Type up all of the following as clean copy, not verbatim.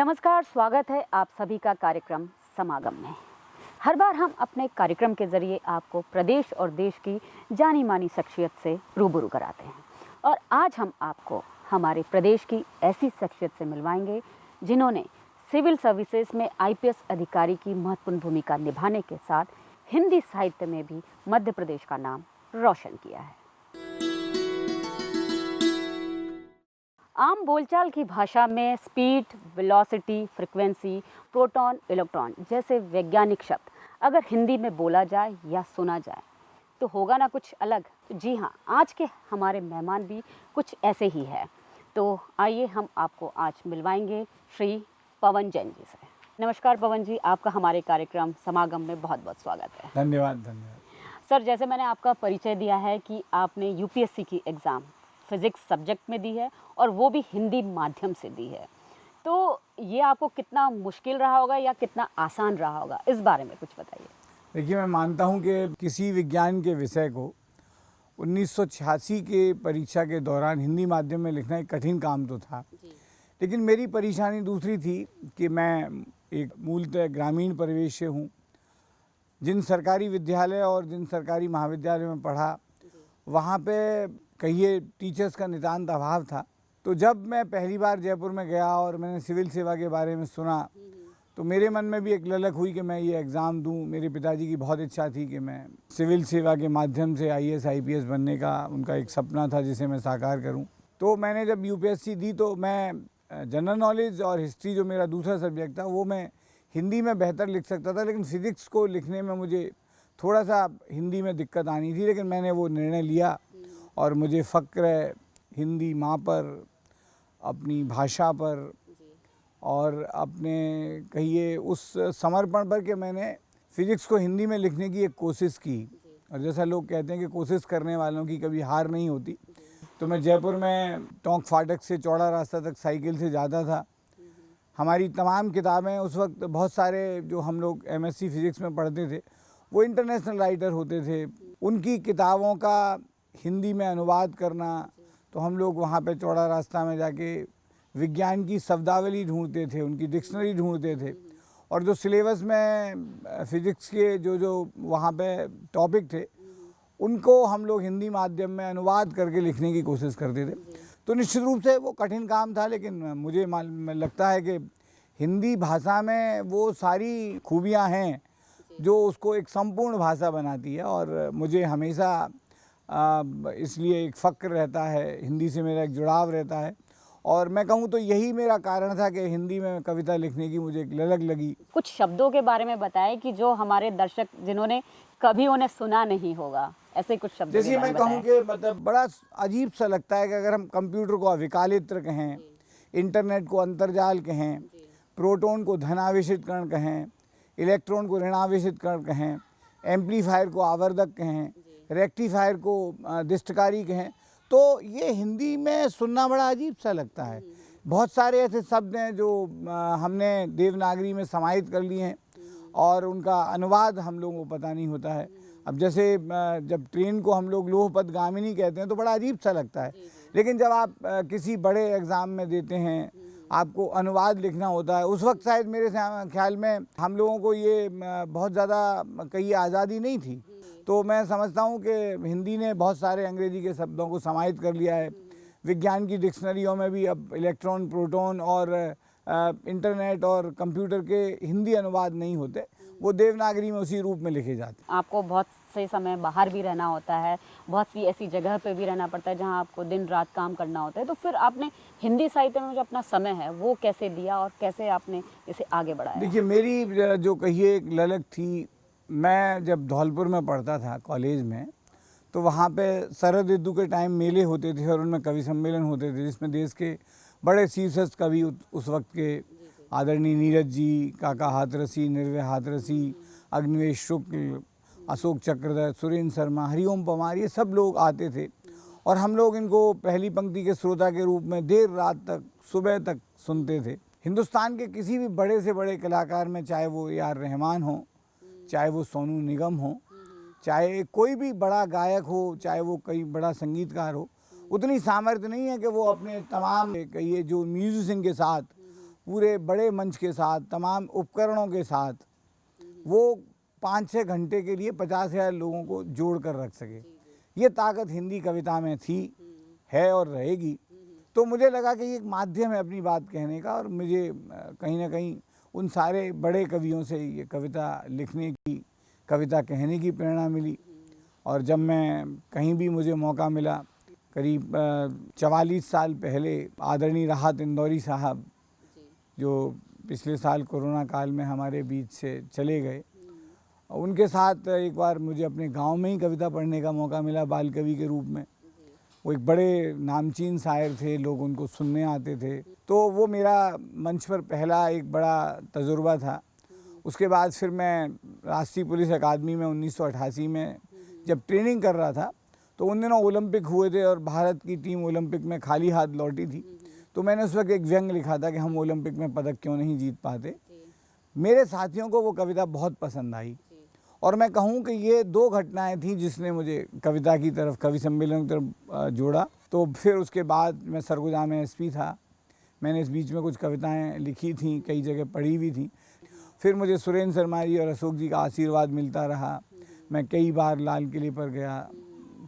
नमस्कार, स्वागत है आप सभी का कार्यक्रम समागम में। हर बार हम अपने कार्यक्रम के ज़रिए आपको प्रदेश और देश की जानी मानी शख्सियत से रूबरू कराते हैं और आज हम आपको हमारे प्रदेश की ऐसी शख्सियत से मिलवाएंगे जिन्होंने सिविल सर्विसेज में आईपीएस अधिकारी की महत्वपूर्ण भूमिका निभाने के साथ हिंदी साहित्य में भी मध्य प्रदेश का नाम रोशन किया है। आम बोलचाल की भाषा में speed, velocity, frequency, proton, electron जैसे वैज्ञानिक शब्द अगर हिंदी में बोला जाए या सुना जाए तो होगा ना कुछ अलग। तो जी हाँ, आज के हमारे मेहमान भी कुछ ऐसे ही है। तो आइए हम आपको आज मिलवाएंगे श्री पवन जैन जी से। नमस्कार पवन जी, आपका हमारे कार्यक्रम समागम में बहुत बहुत स्वागत है। धन्यवाद। सर, जैसे मैंने आपका परिचय दिया है कि आपने यूपीएससी की एग्ज़ाम फिज़िक्स सब्जेक्ट में दी है और वो भी हिंदी माध्यम से दी है, तो ये आपको कितना मुश्किल रहा होगा या कितना आसान रहा होगा, इस बारे में कुछ बताइए। देखिए, मैं मानता हूँ कि किसी विज्ञान के विषय को 1986 के परीक्षा के दौरान हिंदी माध्यम में लिखना एक कठिन काम तो था, लेकिन मेरी परेशानी दूसरी थी कि मैं एक मूलतः ग्रामीण परिवेश से हूँ। जिन सरकारी विद्यालय और जिन सरकारी महाविद्यालय में पढ़ा, वहाँ पे कहिए टीचर्स का नितांत अभाव था। तो जब मैं पहली बार जयपुर में गया और मैंने सिविल सेवा के बारे में सुना तो मेरे मन में भी एक ललक हुई कि मैं ये एग्ज़ाम दूं। मेरे पिताजी की बहुत इच्छा थी कि मैं सिविल सेवा के माध्यम से आईएएस आईपीएस बनने का उनका एक सपना था जिसे मैं साकार करूं। तो मैंने जब यूपीएससी दी तो मैं जनरल नॉलेज और हिस्ट्री जो मेरा दूसरा सब्जेक्ट था वो मैं हिंदी में बेहतर लिख सकता था, लेकिन फ़िज़िक्स को लिखने में मुझे थोड़ा सा हिंदी में दिक्कत आनी थी। लेकिन मैंने वो निर्णय लिया और मुझे फ़क्र है हिंदी माँ पर, अपनी भाषा पर और अपने कहिए उस समर्पण पर कि मैंने फ़िज़िक्स को हिंदी में लिखने की एक कोशिश की। और जैसा लोग कहते हैं कि कोशिश करने वालों की कभी हार नहीं होती, तो मैं जयपुर में टोंक फाटक से चौड़ा रास्ता तक साइकिल से जाता था। हमारी तमाम किताबें उस वक्त बहुत सारे जो हम लोग एमएससी फ़िज़िक्स में पढ़ते थे वो इंटरनेशनल राइटर होते थे, उनकी किताबों का हिंदी में अनुवाद करना। तो हम लोग वहाँ पे चौड़ा रास्ता में जाके विज्ञान की शब्दावली ढूंढते थे, उनकी डिक्शनरी ढूंढते थे और जो सिलेबस में फ़िज़िक्स के जो वहाँ पे टॉपिक थे उनको हम लोग हिंदी माध्यम में अनुवाद करके लिखने की कोशिश करते थे। तो निश्चित रूप से वो कठिन काम था, लेकिन मुझे लगता है कि हिंदी भाषा में वो सारी खूबियाँ हैं जो उसको एक संपूर्ण भाषा बनाती है और मुझे हमेशा इसलिए एक फ़क्र रहता है, हिंदी से मेरा एक जुड़ाव रहता है। और मैं कहूँ तो यही मेरा कारण था कि हिंदी में कविता लिखने की मुझे एक ललक लगी। कुछ शब्दों के बारे में बताएं कि जो हमारे दर्शक जिन्होंने कभी उन्हें सुना नहीं होगा, ऐसे कुछ शब्द। जैसे मैं कहूँ कि मतलब बड़ा अजीब सा लगता है कि अगर हम कंप्यूटर को अविकालित्र कहें, इंटरनेट को अंतर्जाल कहें, प्रोटॉन को धनावेशित कण कहें, इलेक्ट्रॉन को ऋणावेशित कण कहें, एम्पलीफायर को आवर्धक कहें, रेक्टिफायर को दिष्टकारी कहें, तो ये हिंदी में सुनना बड़ा अजीब सा लगता है। बहुत सारे ऐसे शब्द हैं जो हमने देवनागरी में समाहित कर लिए हैं और उनका अनुवाद हम लोगों को पता नहीं होता है। अब जैसे जब ट्रेन को हम लोग लोहपथगामिनी कहते हैं तो बड़ा अजीब सा लगता है, लेकिन जब आप किसी बड़े एग्ज़ाम में देते हैं, आपको अनुवाद लिखना होता है, उस वक्त शायद मेरे ख्याल में हम लोगों को ये बहुत ज़्यादा कहीं आज़ादी नहीं थी। तो मैं समझता हूँ कि हिंदी ने बहुत सारे अंग्रेजी के शब्दों को समाहित कर लिया है। विज्ञान की डिक्शनरियों में भी अब इलेक्ट्रॉन, प्रोटॉन और इंटरनेट और कंप्यूटर के हिंदी अनुवाद नहीं होते, वो देवनागरी में उसी रूप में लिखे जाते हैं। आपको बहुत से समय बाहर भी रहना होता है, बहुत सी ऐसी जगह पे भी रहना पड़ता है जहाँ आपको दिन रात काम करना होता है, तो फिर आपने हिंदी साहित्य में जो अपना समय है वो कैसे दिया और कैसे आपने इसे आगे बढ़ाया? देखिए, मेरी जो कहिए एक ललक थी, मैं जब धौलपुर में पढ़ता था कॉलेज में, तो वहाँ पे शरद ऋतु के टाइम मेले होते थे और उनमें कवि सम्मेलन होते थे जिसमें देश के बड़े शीर्षस्थ कवि उस वक्त के आदरणीय नीरज जी, काका हाथरसी, निर्भय हाथरसी, अग्निवेश शुक्ल, अशोक चक्रधर, सुरेंद्र शर्मा, हरिओम पवार, ये सब लोग आते थे और हम लोग इनको पहली पंक्ति के श्रोता के रूप में देर रात तक, सुबह तक सुनते थे। हिंदुस्तान के किसी भी बड़े से बड़े कलाकार में, चाहे वो ए.आर. रहमान हो, चाहे वो सोनू निगम हो, चाहे कोई भी बड़ा गायक हो, चाहे वो कोई बड़ा संगीतकार हो, उतनी सामर्थ्य नहीं है कि वो अपने तमाम कहिए जो म्यूजिशियन के साथ पूरे बड़े मंच के साथ, तमाम उपकरणों के साथ वो 5-6 घंटे के लिए 50,000 लोगों को जोड़ कर रख सके। ये ताकत हिंदी कविता में थी, है और रहेगी। तो मुझे लगा कि ये एक माध्यम है अपनी बात कहने का, और मुझे कहीं ना कहीं उन सारे बड़े कवियों से ये कविता लिखने की, कविता कहने की प्रेरणा मिली। और जब मैं कहीं भी मुझे मौका मिला, करीब 44 साल पहले आदरणीय राहत इंदौरी साहब, जो पिछले साल कोरोना काल में हमारे बीच से चले गए, उनके साथ एक बार मुझे अपने गांव में ही कविता पढ़ने का मौका मिला बाल कवि के रूप में। वो एक बड़े नामचीन शायर थे, लोग उनको सुनने आते थे। तो वो मेरा मंच पर पहला एक बड़ा तजुर्बा था। उसके बाद फिर मैं राष्ट्रीय पुलिस अकादमी में 1988 में जब ट्रेनिंग कर रहा था, तो उन दिनों ओलंपिक हुए थे और भारत की टीम ओलंपिक में खाली हाथ लौटी थी। तो मैंने उस वक्त एक व्यंग लिखा था कि हम ओलंपिक में पदक क्यों नहीं जीत पाते। मेरे साथियों को वो कविता बहुत पसंद आई, और मैं कहूँ कि ये 2 घटनाएं थी जिसने मुझे कविता की तरफ, कवि सम्मेलन की तरफ जोड़ा। तो फिर उसके बाद मैं सरगुजा में एसपी था, मैंने इस बीच में कुछ कविताएं लिखी थी, कई जगह पढ़ी हुई थी। फिर मुझे सुरेंद्र शर्मा जी और अशोक जी का आशीर्वाद मिलता रहा। मैं कई बार लाल किले पर गया,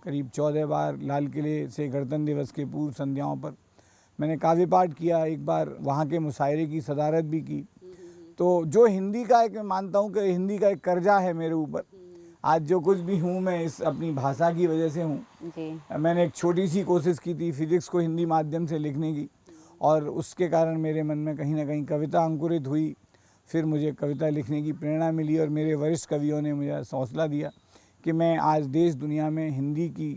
करीब 14 बार लाल किले से गणतंत्र दिवस के पूर्व संध्याओं पर मैंने काव्य पाठ किया, एक बार वहाँ के मुशायरे की सदारत भी की। तो जो हिंदी का एक, मैं मानता हूँ कि हिंदी का एक कर्जा है मेरे ऊपर। आज जो कुछ भी हूँ मैं इस अपनी भाषा की वजह से हूँ। मैंने एक छोटी सी कोशिश की थी फिजिक्स को हिंदी माध्यम से लिखने की, और उसके कारण मेरे मन में कहीं ना कहीं कविता अंकुरित हुई। फिर मुझे कविता लिखने की प्रेरणा मिली, और मेरे वरिष्ठ कवियों ने मुझे हौसला दिया कि मैं आज देश दुनिया में हिंदी की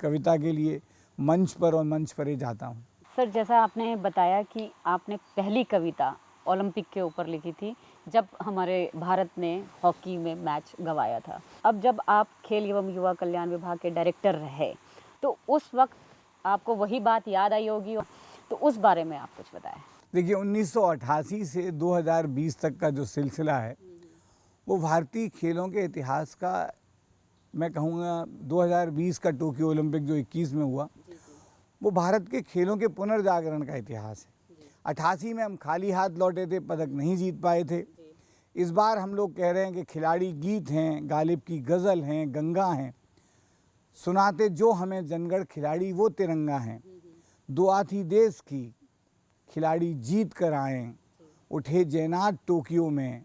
कविता के लिए मंच पर और मंच पर ही जाता हूँ। सर, जैसा आपने बताया कि आपने पहली कविता ओलंपिक के ऊपर लिखी थी जब हमारे भारत ने हॉकी में मैच गंवाया था। अब जब आप खेल एवं युवा कल्याण विभाग के डायरेक्टर रहे, तो उस वक्त आपको वही बात याद आई होगी, तो उस बारे में आप कुछ बताएं। देखिए, 1988 से 2020 तक का जो सिलसिला है, वो भारतीय खेलों के इतिहास का, मैं कहूँगा 2020 का टोक्यो ओलंपिक जो 21 में हुआ, वो भारत के खेलों के पुनर्जागरण का इतिहास है। 88 में हम खाली हाथ लौटे थे, पदक नहीं जीत पाए थे। इस बार हम लोग कह रहे हैं कि खिलाड़ी गीत हैं, गालिब की गज़ल हैं, गंगा हैं, सुनाते जो हमें जनगढ़ खिलाड़ी वो तिरंगा हैं। दुआ थी देश की, खिलाड़ी जीत कर आएँ, उठे जैनात टोक्यो में,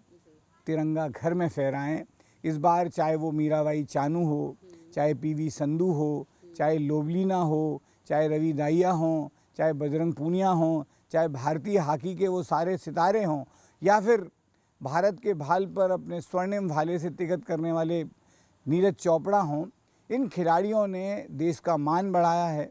तिरंगा घर में फहराएं। इस बार चाहे वो मीराबाई चानू हो, चाहे पीवी संधू हो, चाहे लोवलीना हो, चाहे रवि दाहिया हों, चाहे बजरंग पूनिया हों, चाहे भारतीय हॉकी के वो सारे सितारे हों, या फिर भारत के भाल पर अपने स्वर्णिम भाले से तिगत करने वाले नीरज चोपड़ा हों, इन खिलाड़ियों ने देश का मान बढ़ाया है।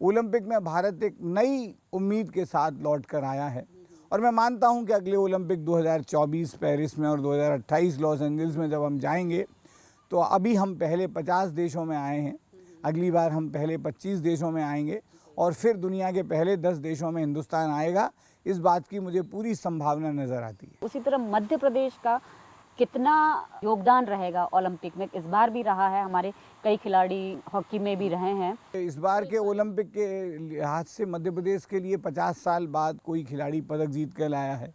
ओलंपिक में भारत एक नई उम्मीद के साथ लौट कर आया है, और मैं मानता हूं कि अगले ओलंपिक 2024 पेरिस में और 2028 लॉस एंजल्स में जब हम जाएंगे, तो अभी हम पहले 50 देशों में आए हैं, अगली बार हम पहले 25 देशों में आएंगे, और फिर दुनिया के पहले 10 देशों में हिंदुस्तान आएगा। इस बात की मुझे पूरी संभावना नज़र आती है। उसी तरह मध्य प्रदेश का कितना योगदान रहेगा ओलंपिक में? इस बार भी रहा है, हमारे कई खिलाड़ी हॉकी में भी रहे हैं। इस बार के ओलंपिक के लिहाज से मध्य प्रदेश के लिए 50 साल बाद कोई खिलाड़ी पदक जीत कर लाया है।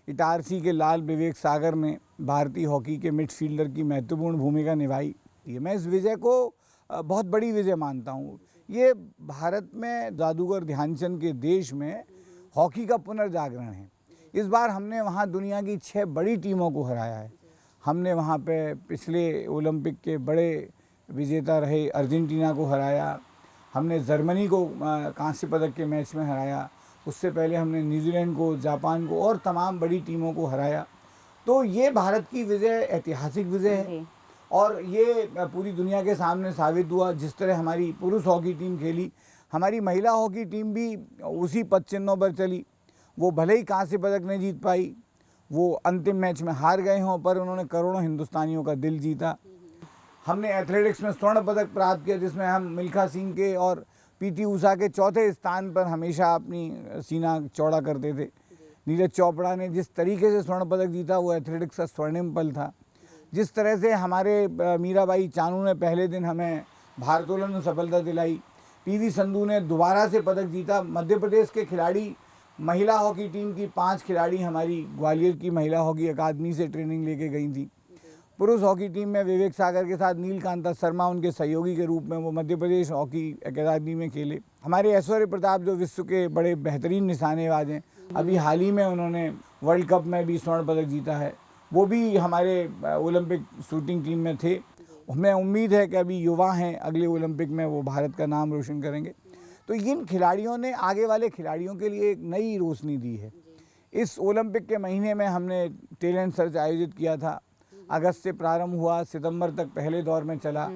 इटारसी के लाल विवेक सागर ने भारतीय हॉकी के मिडफील्डर की महत्वपूर्ण भूमिका निभाई। मैं इस विजय को बहुत बड़ी विजय मानता हूँ। ये भारत में जादूगर ध्यानचंद के देश में हॉकी का पुनर्जागरण है। इस बार हमने वहाँ दुनिया की 6 बड़ी टीमों को हराया है। हमने वहाँ पे पिछले ओलंपिक के बड़े विजेता रहे अर्जेंटीना को हराया, हमने जर्मनी को कांस्य पदक के मैच में हराया, उससे पहले हमने न्यूजीलैंड को, जापान को और तमाम बड़ी टीमों को हराया। तो ये भारत की विजय ऐतिहासिक विजय है, और ये पूरी दुनिया के सामने साबित हुआ। जिस तरह हमारी पुरुष हॉकी टीम खेली, हमारी महिला हॉकी टीम भी उसी पद चिन्हों पर चली। वो भले ही कांस्य पदक नहीं जीत पाई, वो अंतिम मैच में हार गए हों, पर उन्होंने करोड़ों हिंदुस्तानियों का दिल जीता। हमने एथलेटिक्स में स्वर्ण पदक प्राप्त किया, जिसमें हम मिल्खा सिंह के और पीटी ऊषा के चौथे स्थान पर हमेशा अपनी सीना चौड़ा करते थे। नीरज चोपड़ा ने जिस तरीके से स्वर्ण पदक जीता, वो एथलेटिक्स का स्वर्णिम पल था। जिस तरह से हमारे मीराबाई चानू ने पहले दिन हमें भारोत्तोलन में सफलता दिलाई, पीवी संधू ने दोबारा से पदक जीता। मध्य प्रदेश के खिलाड़ी महिला हॉकी टीम की 5 खिलाड़ी हमारी ग्वालियर की महिला हॉकी अकादमी से ट्रेनिंग लेके गई थी। पुरुष हॉकी टीम में विवेक सागर के साथ नीलकांता शर्मा उनके सहयोगी के रूप में वो मध्य प्रदेश हॉकी अकादमी में खेले। हमारे ऐश्वर्य प्रताप जो विश्व के बड़े बेहतरीन निशानेबाज हैं, अभी हाल ही में उन्होंने वर्ल्ड कप में भी स्वर्ण पदक जीता है, वो भी हमारे ओलंपिक शूटिंग टीम में थे। हमें उम्मीद है कि अभी युवा हैं, अगले ओलंपिक में वो भारत का नाम रोशन करेंगे। तो इन खिलाड़ियों ने आगे वाले खिलाड़ियों के लिए एक नई रोशनी दी है। इस ओलंपिक के महीने में हमने टैलेंट सर्च आयोजित किया था। अगस्त से प्रारंभ हुआ, सितंबर तक पहले दौर में चला।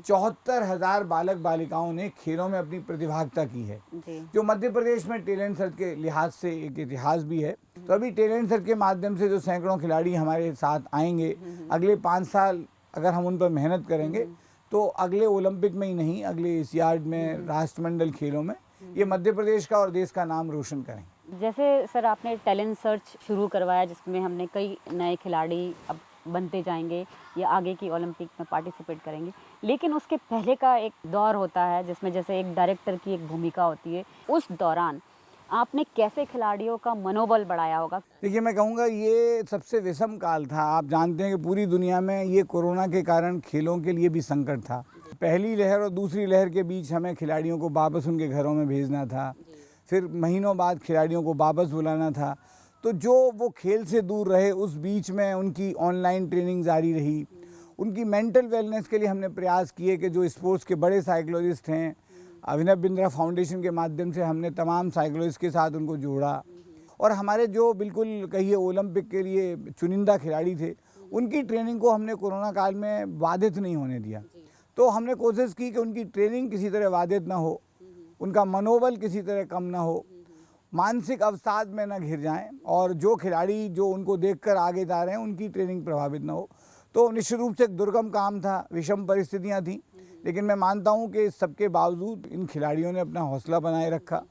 74,000 बालक बालिकाओं ने खेलों में अपनी प्रतिभागिता की है, जो मध्य प्रदेश में टैलेंट सर्च के लिहाज से एक इतिहास भी है। तो अभी टैलेंट सर्च के माध्यम से जो सैकड़ों खिलाड़ी हमारे साथ आएंगे, अगले 5 साल अगर हम उन पर मेहनत करेंगे तो अगले ओलंपिक में ही नहीं, अगले एशियाड में, राष्ट्रमंडल खेलों में ये मध्य प्रदेश का और देश का नाम रोशन करेंगे। जैसे सर आपने टैलेंट सर्च शुरू करवाया, जिसमें हमने कई नए खिलाड़ी अब बनते जाएंगे या आगे की ओलंपिक में पार्टिसिपेट करेंगे, लेकिन उसके पहले का एक दौर होता है जिसमें जैसे एक डायरेक्टर की एक भूमिका होती है। उस दौरान आपने कैसे खिलाड़ियों का मनोबल बढ़ाया होगा? देखिए, मैं कहूँगा ये सबसे विषम काल था। आप जानते हैं कि पूरी दुनिया में ये कोरोना के कारण खेलों के लिए भी संकट था। पहली लहर और दूसरी लहर के बीच हमें खिलाड़ियों को वापस उनके घरों में भेजना था, फिर महीनों बाद खिलाड़ियों को वापस बुलाना था। तो जो वो खेल से दूर रहे, उस बीच में उनकी ऑनलाइन ट्रेनिंग जारी रही। उनकी मेंटल वेलनेस के लिए हमने प्रयास किए कि जो स्पोर्ट्स के बड़े साइकोलॉजिस्ट हैं, अभिनव बिंद्रा फाउंडेशन के माध्यम से हमने तमाम साइकोलॉजिस्ट के साथ उनको जोड़ा। और हमारे जो बिल्कुल कहिए ओलंपिक के लिए चुनिंदा खिलाड़ी थे, उनकी ट्रेनिंग को हमने कोरोना काल में बाधित नहीं होने दिया। तो हमने कोशिश की कि उनकी ट्रेनिंग किसी तरह बाधित ना हो, उनका मनोबल किसी तरह कम ना हो, मानसिक अवसाद में न घिर जाएं, और जो खिलाड़ी जो उनको देखकर आगे जा रहे हैं उनकी ट्रेनिंग प्रभावित ना हो। तो निश्चित रूप से एक दुर्गम काम था, विषम परिस्थितियां थीं, लेकिन मैं मानता हूं कि इस सबके बावजूद इन खिलाड़ियों ने अपना हौसला बनाए रखा।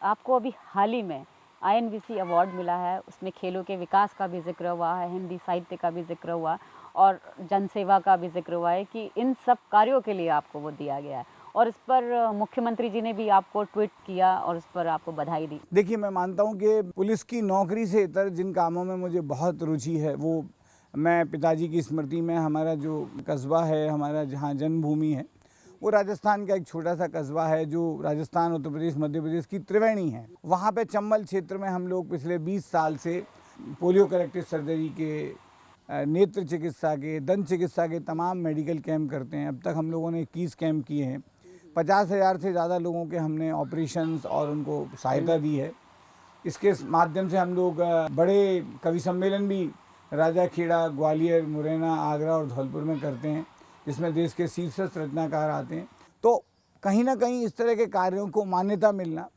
आपको अभी हाल ही में INVC अवार्ड मिला है, उसमें खेलों के विकास का भी जिक्र हुआ है, हिंदी साहित्य का भी जिक्र हुआ और जनसेवा का भी जिक्र हुआ है कि इन सब कार्यों के लिए आपको वो दिया गया है। और इस पर मुख्यमंत्री जी ने भी आपको ट्वीट किया और इस पर आपको बधाई दी। देखिए, मैं मानता हूँ कि पुलिस की नौकरी से इतर जिन कामों में मुझे बहुत रुचि है, वो मैं पिताजी की स्मृति में हमारा जो कस्बा है, हमारा जहाँ जन्मभूमि है, वो राजस्थान का एक छोटा सा कस्बा है जो राजस्थान, उत्तर प्रदेश, मध्य प्रदेश की त्रिवेणी है। वहाँ पे चंबल क्षेत्र में हम लोग पिछले 20 साल से पोलियो करेक्टिव सर्जरी के, नेत्र चिकित्सा के, दंत चिकित्सा के तमाम मेडिकल कैंप करते हैं। अब तक हम लोगों ने 21 कैंप किए हैं। 50,000 से ज़्यादा लोगों के हमने ऑपरेशंस और उनको सहायता दी है। इसके माध्यम से हम लोग बड़े कवि सम्मेलन भी राजा खेड़ा, ग्वालियर, मुरैना, आगरा और धौलपुर में करते हैं, जिसमें देश के शीर्षस्थ रचनाकार आते हैं। तो कहीं ना कहीं इस तरह के कार्यों को मान्यता मिलना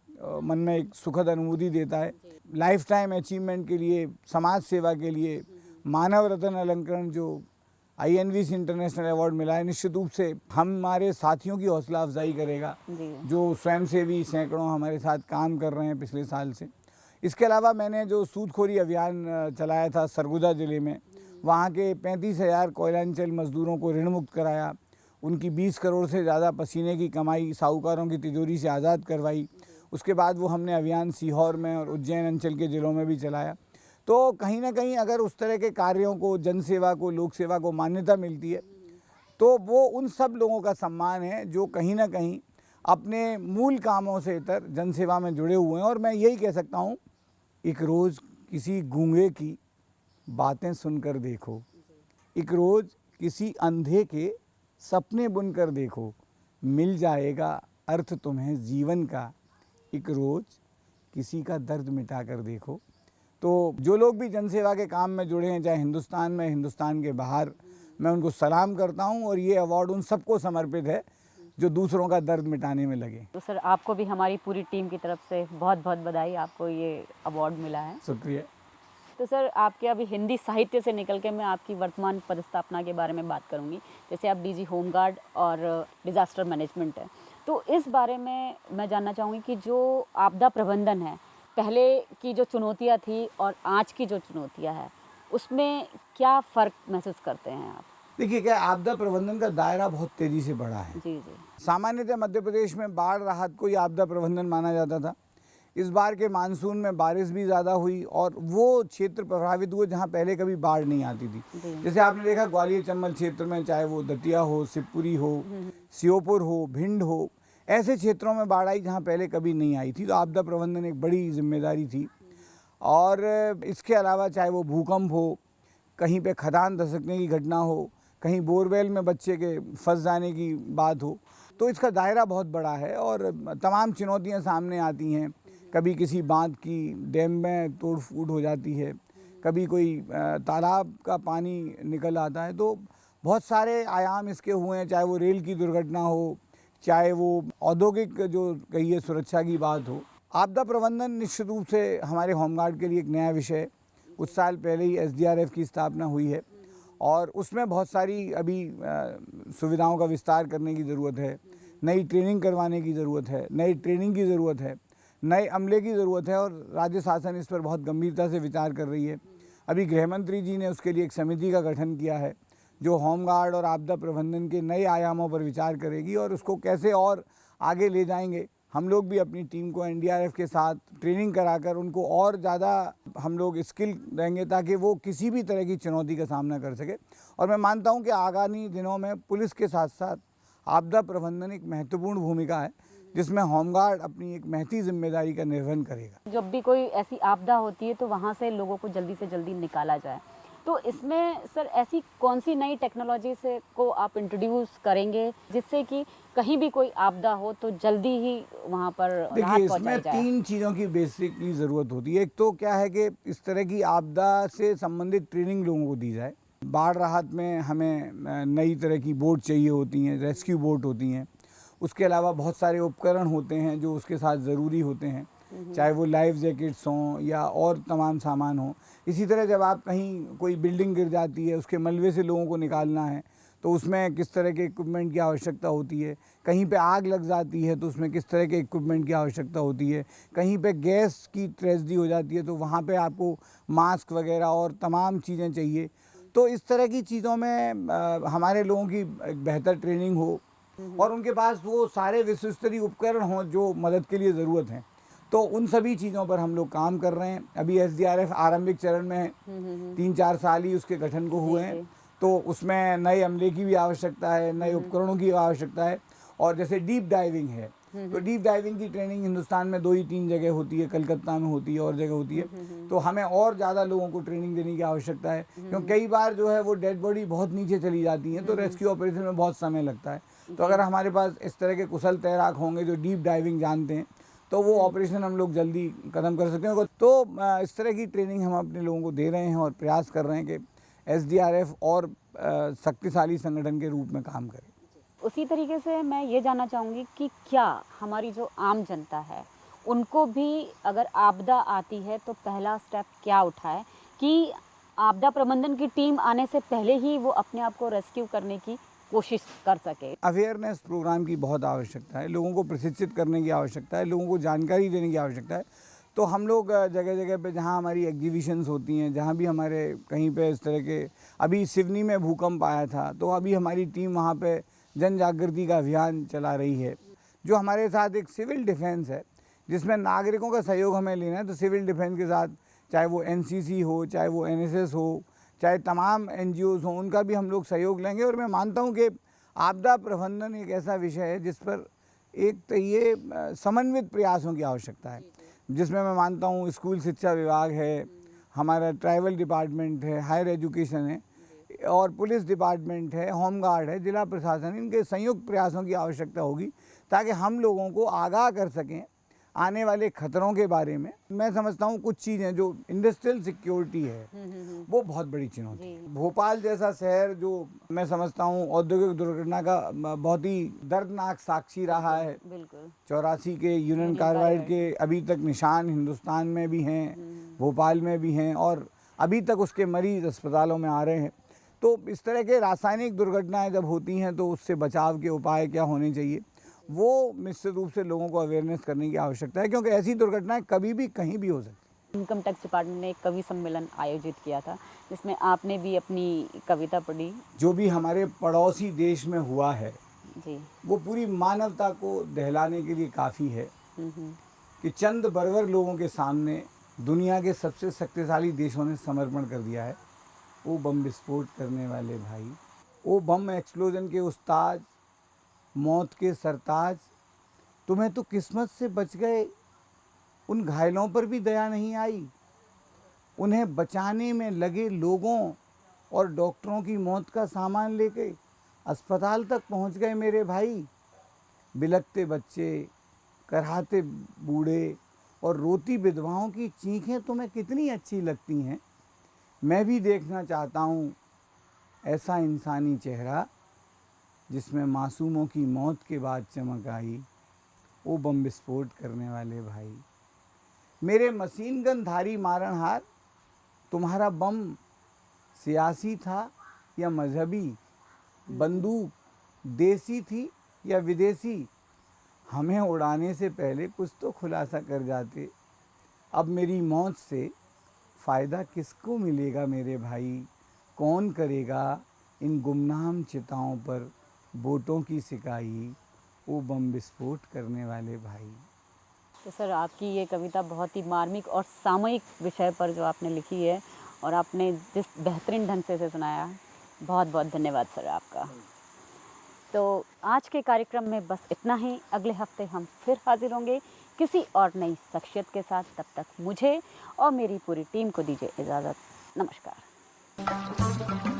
मन में एक सुखद अनुभूति देता है। लाइफ टाइम अचीवमेंट के लिए, समाज सेवा के लिए मानव रत्न अलंकरण जो INVC इंटरनेशनल अवार्ड मिला है, निश्चित रूप से हमारे साथियों की हौसला अफजाई करेगा जो स्वयंसेवी सैकड़ों हमारे साथ काम कर रहे हैं पिछले साल से। इसके अलावा मैंने जो सूदखोरी अभियान चलाया था सरगुजा ज़िले में, वहाँ के 35,000 कोयलांचल मजदूरों को ऋण मुक्त कराया, उनकी 20 करोड़ से ज़्यादा पसीने की कमाई साहूकारों की तिजोरी से आज़ाद करवाई। उसके बाद वो हमने अभियान सीहोर में और उज्जैन अंचल के ज़िलों में भी चलाया। तो कहीं ना कहीं अगर उस तरह के कार्यों को, जनसेवा को, लोक सेवा को मान्यता मिलती है, तो वो उन सब लोगों का सम्मान है जो कहीं ना कहीं अपने मूल कामों से इतर जनसेवा में जुड़े हुए हैं। और मैं यही कह सकता हूँ, एक रोज़ किसी गूंगे की बातें सुनकर देखो, एक रोज़ किसी अंधे के सपने बुनकर देखो, मिल जाएगा अर्थ तुम्हें जीवन का, एक रोज़ किसी का दर्द मिटा कर देखो। तो जो लोग भी जनसेवा के काम में जुड़े हैं, चाहे हिंदुस्तान में, हिंदुस्तान के बाहर, मैं उनको सलाम करता हूं। और ये अवार्ड उन सबको समर्पित है जो दूसरों का दर्द मिटाने में लगे। तो सर, आपको भी हमारी पूरी टीम की तरफ से बहुत बहुत बधाई, आपको ये अवार्ड मिला है। शुक्रिया। तो सर, आपके अभी हिंदी साहित्य से निकल के मैं आपकी वर्तमान पदस्थापना के बारे में बात करूंगी। जैसे आप DG होमगार्ड और डिज़ास्टर मैनेजमेंट है, तो इस बारे में मैं जानना चाहूँगी कि जो आपदा प्रबंधन है, पहले की जो चुनौतियाँ थी और आज की जो चुनौतियाँ है, उसमें क्या फ़र्क महसूस करते हैं आप? देखिए, क्या आपदा प्रबंधन का दायरा बहुत तेज़ी से बढ़ा है। जी जी। सामान्यतः मध्य प्रदेश में बाढ़ राहत को ही आपदा प्रबंधन माना जाता था। इस बार के मानसून में बारिश भी ज़्यादा हुई और वो क्षेत्र प्रभावित हुए जहाँ पहले कभी बाढ़ नहीं आती थी। जैसे आपने देखा ग्वालियर चंबल क्षेत्र में, चाहे वो दतिया हो, शिवपुरी हो, श्योपुर हो, भिंड हो, ऐसे क्षेत्रों में बाढ़ आई जहाँ पहले कभी नहीं आई थी। तो आपदा प्रबंधन एक बड़ी जिम्मेदारी थी। और इसके अलावा चाहे वो भूकंप हो, कहीं पे खदान धसकने की घटना हो, कहीं बोरवेल में बच्चे के फंस जाने की बात हो, तो इसका दायरा बहुत बड़ा है और तमाम चुनौतियाँ सामने आती हैं। कभी किसी बांध की, डैम में तोड़ फूट हो जाती है, कभी कोई तालाब का पानी निकल आता है। तो बहुत सारे आयाम इसके हुए हैं, चाहे वो रेल की दुर्घटना हो, चाहे वो औद्योगिक जो कहिए सुरक्षा की बात हो। आपदा प्रबंधन निश्चित रूप से हमारे होमगार्ड के लिए एक नया विषय है। कुछ साल पहले ही SDRF की स्थापना हुई है और उसमें बहुत सारी अभी सुविधाओं का विस्तार करने की ज़रूरत है, नई ट्रेनिंग करवाने की ज़रूरत है, नई ट्रेनिंग की ज़रूरत है, नए अमले की ज़रूरत है। और राज्य शासन इस पर बहुत गंभीरता से विचार कर रही है। अभी गृह मंत्री जी ने उसके लिए एक समिति का गठन किया है जो होमगार्ड और आपदा प्रबंधन के नए आयामों पर विचार करेगी और उसको कैसे और आगे ले जाएंगे। हम लोग भी अपनी टीम को NDRF के साथ ट्रेनिंग कराकर उनको और ज़्यादा हम लोग स्किल देंगे ताकि वो किसी भी तरह की चुनौती का सामना कर सके। और मैं मानता हूँ कि आगामी दिनों में पुलिस के साथ साथ आपदा प्रबंधन एक महत्वपूर्ण भूमिका है जिसमें होमगार्ड अपनी एक महती जिम्मेदारी का निर्वहन करेगा। जब भी कोई ऐसी आपदा होती है तो वहाँ से लोगों को जल्दी से जल्दी निकाला जाए, तो इसमें सर ऐसी कौन सी नई टेक्नोलॉजी से को आप इंट्रोड्यूस करेंगे जिससे कि कहीं भी कोई आपदा हो तो जल्दी ही वहाँ पर राहत देखिए, पहुँचाई इसमें जाए? 3 चीज़ों की बेसिकली ज़रूरत होती है। एक तो क्या है कि इस तरह की आपदा से संबंधित ट्रेनिंग लोगों को दी जाए। बाढ़ राहत में हमें नई तरह की बोट चाहिए होती हैं, रेस्क्यू बोट होती हैं। उसके अलावा बहुत सारे उपकरण होते हैं जो उसके साथ ज़रूरी होते हैं, चाहे वो लाइफ जैकेट्स हों या और तमाम सामान हों। इसी तरह जब आप कहीं कोई बिल्डिंग गिर जाती है, उसके मलबे से लोगों को निकालना है तो उसमें किस तरह के इक्विपमेंट की आवश्यकता होती है। कहीं पे आग लग जाती है तो उसमें किस तरह के इक्विपमेंट की आवश्यकता होती है। कहीं पे गैस की ट्रेजेडी हो जाती है तो वहाँ पे आपको मास्क वगैरह और तमाम चीज़ें चाहिए। तो इस तरह की चीज़ों में हमारे लोगों की एक बेहतर ट्रेनिंग हो, और उनके पास वो सारे विश्व स्तरीय उपकरण हों जो मदद के लिए ज़रूरत हैं। तो उन सभी चीज़ों पर हम लोग काम कर रहे हैं। अभी एसडीआरएफ आरंभिक चरण में है, 3-4 साल ही उसके गठन को हुए हैं, तो उसमें नए अमले की भी आवश्यकता है, नए उपकरणों की आवश्यकता है। और जैसे डीप डाइविंग है, तो डीप डाइविंग की ट्रेनिंग हिंदुस्तान में 2 ही 3 जगह होती है, कलकत्ता में होती है और जगह होती है। तो हमें और ज़्यादा लोगों को ट्रेनिंग देने की आवश्यकता है, क्योंकि कई बार जो है वो डेड बॉडी बहुत नीचे चली जाती है, तो रेस्क्यू ऑपरेशन में बहुत समय लगता है। तो अगर हमारे पास इस तरह के कुशल तैराक होंगे जो डीप डाइविंग जानते हैं, तो वो ऑपरेशन हम लोग जल्दी ख़त्म कर सकते हैं। तो इस तरह की ट्रेनिंग हम अपने लोगों को दे रहे हैं और प्रयास कर रहे हैं कि एसडीआरएफ और शक्तिशाली संगठन के रूप में काम करे। उसी तरीके से मैं ये जानना चाहूँगी कि क्या हमारी जो आम जनता है उनको भी अगर आपदा आती है तो पहला स्टेप क्या उठाए कि आपदा प्रबंधन की टीम आने से पहले ही वो अपने आप को रेस्क्यू करने की कोशिश कर सके? अवेयरनेस प्रोग्राम की बहुत आवश्यकता है, लोगों को प्रशिक्षित करने की आवश्यकता है, लोगों को जानकारी देने की आवश्यकता है। तो हम लोग जगह जगह पे जहाँ हमारी एग्जीबिशंस होती हैं, जहाँ भी हमारे कहीं पे इस तरह के, अभी सिवनी में भूकंप आया था, तो अभी हमारी टीम वहाँ पे जन जागृति का अभियान चला रही है। जो हमारे साथ एक सिविल डिफेंस है जिसमें नागरिकों का सहयोग हमें लेना है, तो सिविल डिफेंस के साथ चाहे वो एनसीसी हो, चाहे वो एनएसएस हो, चाहे तमाम एनजीओज़ हों, उनका भी हम लोग सहयोग लेंगे। और मैं मानता हूँ कि आपदा प्रबंधन एक ऐसा विषय है जिस पर एक तो ये समन्वित प्रयासों की आवश्यकता है, जिसमें मैं मानता हूँ स्कूल शिक्षा विभाग है, हमारा ट्राइबल डिपार्टमेंट है, हायर एजुकेशन है और पुलिस डिपार्टमेंट है, होम गार्ड है, जिला प्रशासन, इनके संयुक्त प्रयासों की आवश्यकता होगी ताकि हम लोगों को आगाह कर सकें आने वाले खतरों के बारे में। मैं समझता हूँ कुछ चीज़ें जो इंडस्ट्रियल सिक्योरिटी है वो बहुत बड़ी चुनौती है। भोपाल जैसा शहर जो मैं समझता हूँ औद्योगिक दुर्घटना का बहुत ही दर्दनाक साक्षी रहा है। 84 के यूनियन कार्बाइड के अभी तक निशान हिंदुस्तान में भी हैं, भोपाल में भी हैं और अभी तक उसके मरीज अस्पतालों में आ रहे हैं। तो इस तरह के रासायनिक दुर्घटनाएं जब होती हैं तो उससे बचाव के उपाय क्या होने चाहिए, वो निश्चित रूप से लोगों को अवेयरनेस करने की आवश्यकता है, क्योंकि ऐसी दुर्घटनाएं कभी भी कहीं भी हो सकती हैं। इनकम टैक्स डिपार्टमेंट ने एक कवि सम्मेलन आयोजित किया था जिसमें आपने भी अपनी कविता पढ़ी। जो भी हमारे पड़ोसी देश में हुआ है जी, वो पूरी मानवता को दहलाने के लिए काफ़ी है कि चंद बर्बर लोगों के सामने दुनिया के सबसे शक्तिशाली देशों ने समर्पण कर दिया है। वो बम विस्फोट करने वाले भाई, वो बम एक्सप्लोजन के उस्ताद, मौत के सरताज, तुम्हें तो किस्मत से बच गए, उन घायलों पर भी दया नहीं आई। उन्हें बचाने में लगे लोगों और डॉक्टरों की मौत का सामान लेके अस्पताल तक पहुंच गए मेरे भाई। बिलखते बच्चे, कराहते बूढ़े और रोती विधवाओं की चीखें तुम्हें कितनी अच्छी लगती हैं। मैं भी देखना चाहता हूँ ऐसा इंसानी चेहरा जिसमें मासूमों की मौत के बाद चमक आई। वो बम विस्फोट करने वाले भाई, मेरे मशीन गन धारी मारणहार, तुम्हारा बम सियासी था या मजहबी, बंदूक देसी थी या विदेशी, हमें उड़ाने से पहले कुछ तो खुलासा कर जाते। अब मेरी मौत से फ़ायदा किसको मिलेगा मेरे भाई, कौन करेगा इन गुमनाम चिताओं पर बोटों की सिकाई, वो बम विस्फोट करने वाले भाई। तो सर आपकी ये कविता बहुत ही मार्मिक और सामयिक विषय पर जो आपने लिखी है और आपने जिस बेहतरीन ढंग से इसे सुनाया, बहुत बहुत धन्यवाद सर आपका। तो आज के कार्यक्रम में बस इतना ही। अगले हफ्ते हम फिर हाजिर होंगे किसी और नई शख्सियत के साथ। तब तक मुझे और मेरी पूरी टीम को दीजिए इजाज़त। नमस्कार।